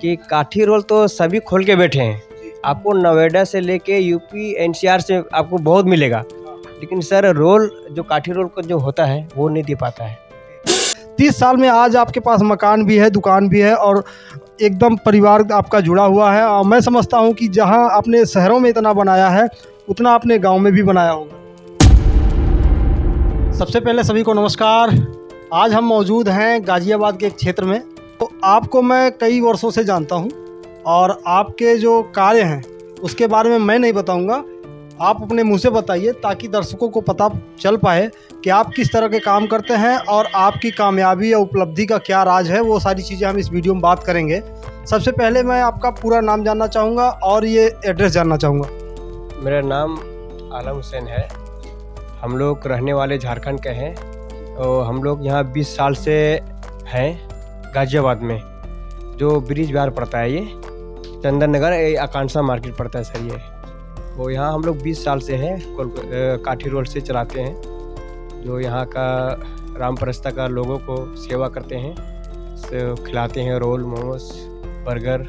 कि काठी रोल तो सभी खोल के बैठे हैं। आपको नोएडा से लेके यूपी एनसीआर से आपको बहुत मिलेगा, लेकिन सर रोल जो काठी रोल का जो होता है वो नहीं दे पाता है। 30 साल में आज आपके पास मकान भी है, दुकान भी है और एकदम परिवार आपका जुड़ा हुआ है। और मैं समझता हूँ कि जहाँ आपने शहरों में इतना बनाया है उतना आपने गांव में भी बनाया होगा। सबसे पहले सभी को नमस्कार। आज हम मौजूद हैं गाज़ियाबाद के एक क्षेत्र में। तो आपको मैं कई वर्षों से जानता हूँ और आपके जो कार्य हैं उसके बारे में मैं नहीं बताऊँगा, आप अपने मुंह से बताइए ताकि दर्शकों को पता चल पाए कि आप किस तरह के काम करते हैं और आपकी कामयाबी या उपलब्धि का क्या राज है। वो सारी चीज़ें हम इस वीडियो में बात करेंगे। सबसे पहले मैं आपका पूरा नाम जानना चाहूँगा और ये एड्रेस जानना चाहूँगा। मेरा नाम आलम हुसैन है। हम लोग रहने वाले झारखंड के हैं और हम लोग यहाँ 20 साल से हैं गाज़ियाबाद में। जो ब्रिज बिहार पड़ता है, ये चंदन नगर आकांक्षा मार्केट पड़ता है सर। ये वो यहाँ हम लोग 20 साल से हैं, काठी रोल से चलाते हैं। जो यहाँ का रामप्रस्था का लोगों को सेवा करते हैं, खिलाते हैं रोल, मोमोस, बर्गर।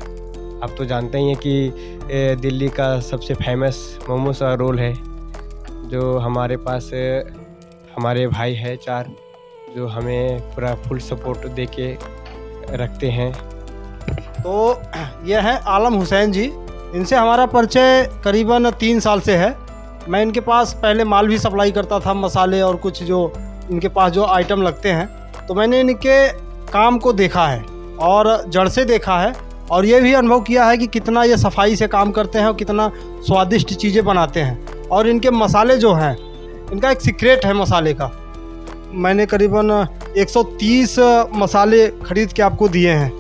आप तो जानते ही हैं कि दिल्ली का सबसे फेमस मोमोस और रोल है। जो हमारे पास हमारे भाई है 4 जो हमें पूरा फुल सपोर्ट दे के रखते हैं। तो ये है आलम हुसैन जी। इनसे हमारा परिचय करीबन 3 साल से है। मैं इनके पास पहले माल भी सप्लाई करता था, मसाले और कुछ जो इनके पास जो आइटम लगते हैं। तो मैंने इनके काम को देखा है और जड़ से देखा है और ये भी अनुभव किया है कि कितना ये सफाई से काम करते हैं और कितना स्वादिष्ट चीज़ें बनाते हैं। और इनके मसाले जो हैं, इनका एक सीक्रेट है मसाले का। मैंने करीबन 130 मसाले ख़रीद के आपको दिए हैं।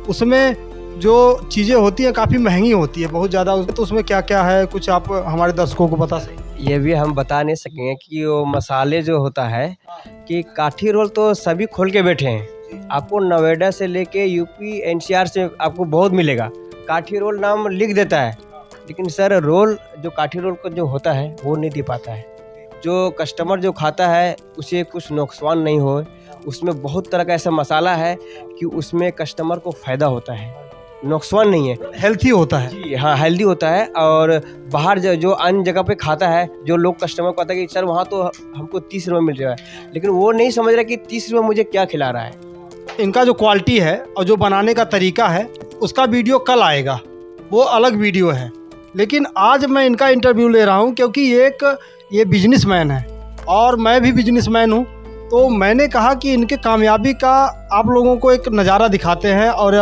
उसमें जो चीज़ें होती हैं काफ़ी महंगी होती है, बहुत ज़्यादा। तो उसमें क्या क्या है कुछ आप हमारे दर्शकों को बता सकें? ये भी हम बता नहीं सकेंगे कि वो मसाले जो होता है कि काठी रोल तो सभी खोल के बैठे हैं। आपको नोएडा से लेके यूपी एनसीआर से आपको बहुत मिलेगा। काठी रोल नाम लिख देता है, लेकिन सर रोल जो काठी रोल का जो होता है वो नहीं दे पाता है। जो कस्टमर जो खाता है उसे कुछ नुकसान नहीं हो। उसमें बहुत तरह का ऐसा मसाला है कि उसमें कस्टमर को फ़ायदा होता है, नुकसान नहीं है, हेल्थी होता है। जी हाँ, हेल्दी होता है। और बाहर जो अन्य जगह पे खाता है, जो लोग कस्टमर को कहता है कि सर वहाँ तो हमको 30 रुपये मिल रहा है, लेकिन वो नहीं समझ रहा कि 30 रुपये मुझे क्या खिला रहा है। इनका जो क्वालिटी है और जो बनाने का तरीका है उसका वीडियो कल आएगा, वो अलग वीडियो है। लेकिन आज मैं इनका इंटरव्यू ले रहा हूँ क्योंकि ये बिजनेसमैन है और मैं भी बिजनेसमैन हूँ। तो मैंने कहा कि इनके कामयाबी का आप लोगों को एक नज़ारा दिखाते हैं और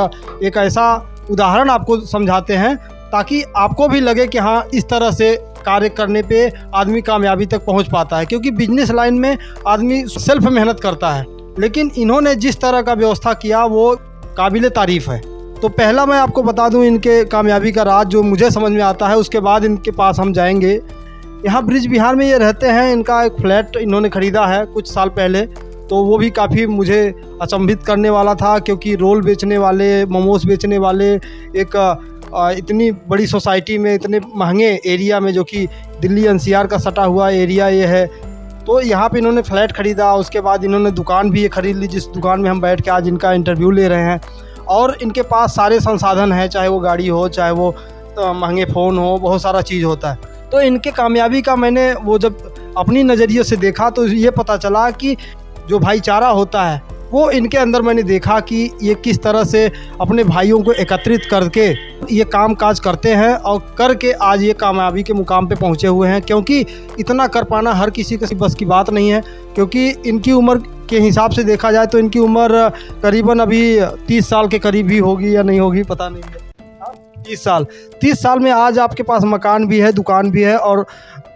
एक ऐसा उदाहरण आपको समझाते हैं ताकि आपको भी लगे कि हाँ, इस तरह से कार्य करने पे आदमी कामयाबी तक पहुंच पाता है। क्योंकि बिजनेस लाइन में आदमी सेल्फ मेहनत करता है, लेकिन इन्होंने जिस तरह का व्यवस्था किया वो काबिले तारीफ़ है। तो पहला मैं आपको बता दूं इनके कामयाबी का राज जो मुझे समझ में आता है, उसके बाद इनके पास हम जाएंगे। यहाँ ब्रिज बिहार में ये रहते हैं। इनका एक फ्लैट इन्होंने ख़रीदा है कुछ साल पहले, तो वो भी काफ़ी मुझे अचंभित करने वाला था क्योंकि रोल बेचने वाले, मोमोस बेचने वाले एक इतनी बड़ी सोसाइटी में, इतने महंगे एरिया में, जो कि दिल्ली एनसीआर का सटा हुआ एरिया ये है, तो यहाँ पे इन्होंने फ्लैट ख़रीदा। उसके बाद इन्होंने दुकान भी ये ख़रीद ली, जिस दुकान में हम बैठ के आज इनका इंटरव्यू ले रहे हैं। और इनके पास सारे संसाधन हैं, चाहे वो गाड़ी हो, चाहे वो महंगे फ़ोन हो, बहुत सारा चीज़ होता है। तो इनके कामयाबी का मैंने वो जब अपनी नज़रिए से देखा तो ये पता चला कि जो भाईचारा होता है वो इनके अंदर मैंने देखा कि ये किस तरह से अपने भाइयों को एकत्रित करके ये काम काज करते हैं और करके आज ये कामयाबी के मुकाम पे पहुँचे हुए हैं। क्योंकि इतना कर पाना हर किसी के बस की बात नहीं है। क्योंकि इनकी उम्र के हिसाब से देखा जाए तो इनकी उम्र करीबन अभी 30 साल के करीब ही होगी या नहीं होगी, पता नहीं है। 30 साल में आज आपके पास मकान भी है, दुकान भी है और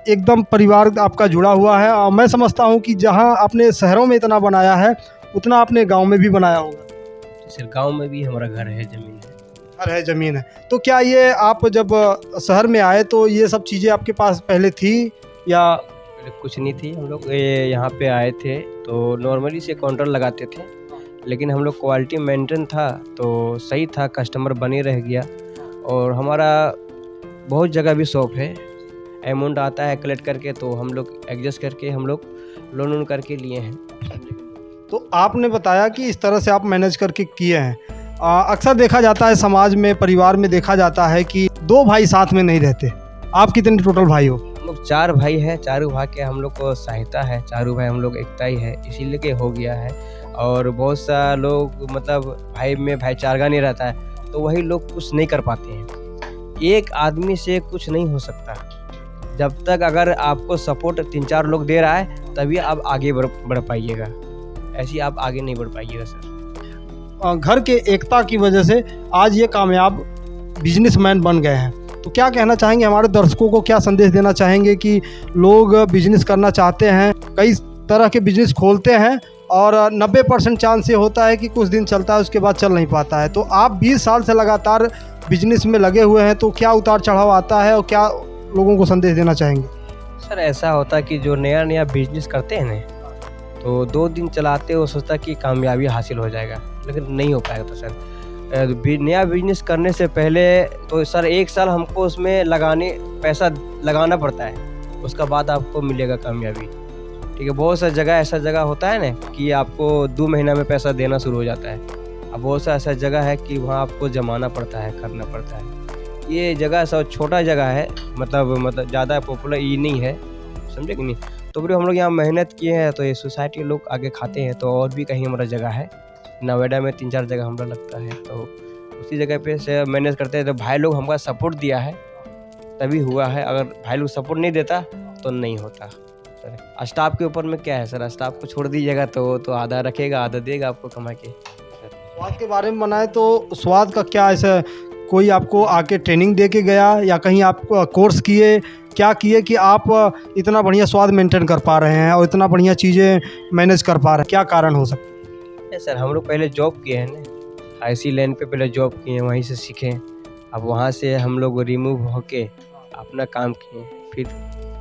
एकदम परिवार आपका जुड़ा हुआ है। और मैं समझता हूँ कि जहाँ आपने शहरों में इतना बनाया है उतना आपने गांव में भी बनाया होगा। सर गांव में भी हमारा घर है, ज़मीन है। घर है, ज़मीन है। तो क्या ये आप जब शहर में आए तो ये सब चीज़ें आपके पास पहले थी या कुछ नहीं थी? हम लोग यहाँ पे आए थे तो नॉर्मली से काउंटर लगाते थे, लेकिन हम लोग क्वालिटी मेंटेन था तो सही था, कस्टमर बने रह गया। और हमारा बहुत जगह भी शॉप है, अमाउंट आता है कलेक्ट करके तो हम लोग एडजस्ट करके हम लोग लोन करके लिए हैं। तो आपने बताया कि इस तरह से आप मैनेज करके किए हैं अक्सर देखा जाता है समाज में, परिवार में देखा जाता है कि दो भाई साथ में नहीं रहते। आप कितने टोटल भाई हो? हम लोग 4 भाई हैं, चारों भाई के हम लोग को सहायता है, चारों भाई हम लोग एकता ही है, इसीलिए के हो गया है। और बहुत सा लोग मतलब भाई में भाईचारा नहीं रहता है, तो वही लोग कुछ नहीं कर पाते हैं। एक आदमी से कुछ नहीं हो सकता। जब तक अगर आपको सपोर्ट 3-4 लोग दे रहा है तभी आप आगे बढ़ पाइएगा, ऐसे आप आगे नहीं बढ़ पाइएगा सर। घर के एकता की वजह से आज ये कामयाब बिजनेसमैन बन गए हैं। तो क्या कहना चाहेंगे, हमारे दर्शकों को क्या संदेश देना चाहेंगे कि लोग बिजनेस करना चाहते हैं, कई तरह के बिजनेस खोलते हैं और 90% चांस ये होता है कि कुछ दिन चलता है, उसके बाद चल नहीं पाता है। तो आप 20 साल से लगातार बिजनेस में लगे हुए हैं, तो क्या उतार चढ़ाव आता है और क्या लोगों को संदेश देना चाहेंगे? सर ऐसा होता है कि जो नया बिजनेस करते हैं ना, तो 2 दिन चलाते हो सोचता कि कामयाबी हासिल हो जाएगा, लेकिन नहीं हो पाएगा। तो सर नया बिजनेस करने से पहले तो सर 1 साल हमको उसमें पैसा लगाना पड़ता है, उसका बाद आपको मिलेगा कामयाबी। ठीक है, बहुत सा जगह ऐसा जगह होता है ना कि आपको 2 महीना में पैसा देना शुरू हो जाता है। अब बहुत सा ऐसा जगह है कि वहाँ आपको जमाना पड़ता है, करना पड़ता है। ये जगह सब छोटा जगह है, मतलब ज़्यादा पॉपुलर ये नहीं है, समझे कि नहीं। तो फिर हम लोग यहाँ मेहनत किए हैं, तो ये सोसाइटी लोग आगे खाते हैं। तो और भी कहीं हमारा जगह है, नोएडा में 3-4 जगह हमारा लगता है, तो उसी जगह पे से मैनेज करते हैं। तो भाई लोग हमका सपोर्ट दिया है तभी हुआ है, अगर भाई लोग सपोर्ट नहीं देता तो नहीं होता सर। स्टाफ के ऊपर में क्या है सर, स्टाफ को छोड़ दीजिएगा तो आधा रखेगा, आधा देगा आपको कमा के। स्वाद के बारे में बनाए तो स्वाद का क्या ऐसा कोई आपको आके ट्रेनिंग दे के गया या कहीं आप कोर्स किए, क्या किए कि आप इतना बढ़िया स्वाद मेंटेन कर पा रहे हैं और इतना बढ़िया चीज़ें मैनेज कर पा रहे हैं? क्या कारण हो सकता है? सर हम लोग पहले जॉब किए हैं ना, IC लाइन पे पहले जॉब किए हैं, वहीं से सीखे। अब वहाँ से हम लोग रिमूव होके अपना काम किए, फिर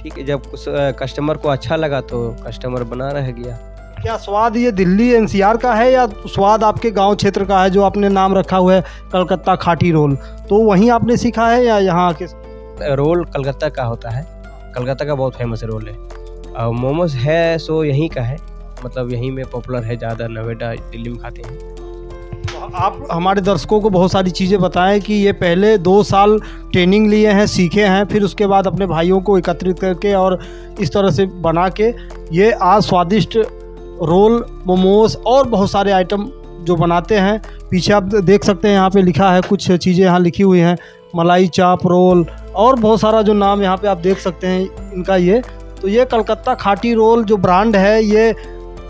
ठीक है, जब कुछ कस्टमर को अच्छा लगा तो कस्टमर बना रह गया। क्या स्वाद ये दिल्ली NCR का है या स्वाद आपके गांव क्षेत्र का है, जो आपने नाम रखा हुआ है कलकत्ता खाटी रोल, तो वहीं आपने सीखा है या यहाँ आके? रोल कलकत्ता का होता है, कलकत्ता का बहुत फेमस रोल है। और मोमोज है सो यहीं का है, मतलब यहीं में पॉपुलर है, ज़्यादा नोएडा दिल्ली में खाते हैं। तो आप हमारे दर्शकों को बहुत सारी चीज़ें बताएं कि ये पहले 2 साल ट्रेनिंग लिए हैं, सीखे हैं, फिर उसके बाद अपने भाइयों को एकत्रित करके और इस तरह से बना के ये आज स्वादिष्ट रोल, मोमोज और बहुत सारे आइटम जो बनाते हैं। पीछे आप देख सकते हैं, यहाँ पे लिखा है, कुछ चीज़ें यहाँ लिखी हुई हैं, मलाई चाप रोल और बहुत सारा जो नाम यहाँ पे आप देख सकते हैं इनका। तो ये कलकत्ता खाटी रोल जो ब्रांड है, ये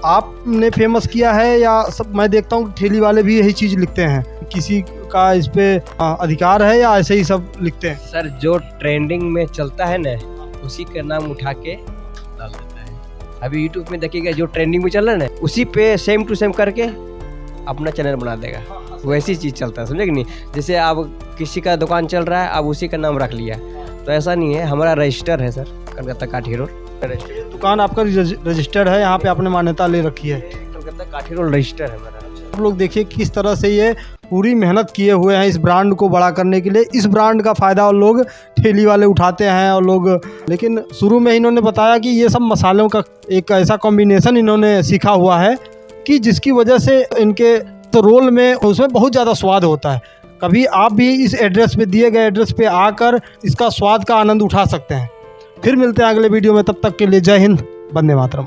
आपने फेमस किया है या सब? मैं देखता हूँ ठेली वाले भी यही चीज़ लिखते हैं, किसी का इस पे अधिकार है या ऐसे ही सब लिखते हैं? सर जो ट्रेंडिंग में चलता है ना, उसी का नाम उठा के डाल देता है। अभी YouTube में देखिएगा, जो ट्रेंडिंग में चल रहा है ना, उसी पे सेम टू सेम करके अपना चैनल बना देगा, वैसी चीज़ चलता है, समझे कि नहीं। जैसे आप किसी का दुकान चल रहा है, आप उसी का नाम रख लिया, तो ऐसा नहीं है। हमारा रजिस्टर है सर, कलकत्ता काठी रोल दुकान आपका रजिस्टर्ड है, यहाँ पे आपने मान्यता ले रखी है, कलकत्ता काठी रोल रजिस्टर है हमारा। आप लोग देखिए किस तरह से ये पूरी मेहनत किए हुए हैं इस ब्रांड को बड़ा करने के लिए। इस ब्रांड का फ़ायदा और लोग ठेली वाले उठाते हैं और लोग, लेकिन शुरू में इन्होंने बताया कि ये सब मसालों का एक ऐसा कॉम्बिनेशन इन्होंने सीखा हुआ है कि जिसकी वजह से इनके तो रोल में उसमें बहुत ज़्यादा स्वाद होता है। कभी आप भी इस एड्रेस पे, दिए गए एड्रेस पे आकर इसका स्वाद का आनंद उठा सकते हैं। फिर मिलते हैं अगले वीडियो में, तब तक के लिए जय हिंद, वंदे मातरम।